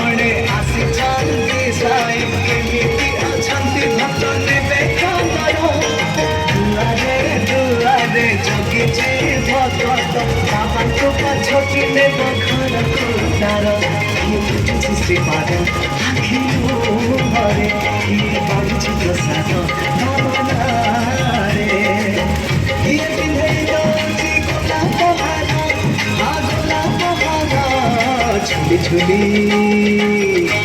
ଜଣେ ଆସିଛନ୍ତି ସାଇ କେମିତି ଅଛନ୍ତି ଭକ୍ତ ନେବେ ଖବର ଦୁଆରେ ଦୁଆରେ ଜଗିଛି ଭଗତ ବାବାଙ୍କୁ ପଛକି ନେବ ଘରକୁ ତାର ସୃଷ୍ଟି ପାଦ ଆଖି ମୁହଁରେ କିଏ କରୁଛି ପ୍ରସାଦ ଭାବନାରେ କିଏ ପିନ୍ଧେଇ ଦଉଛି ଗୋଲାପ ହାର ଗୋଲାପ ହାର ଛୁଲି ଛୁଲି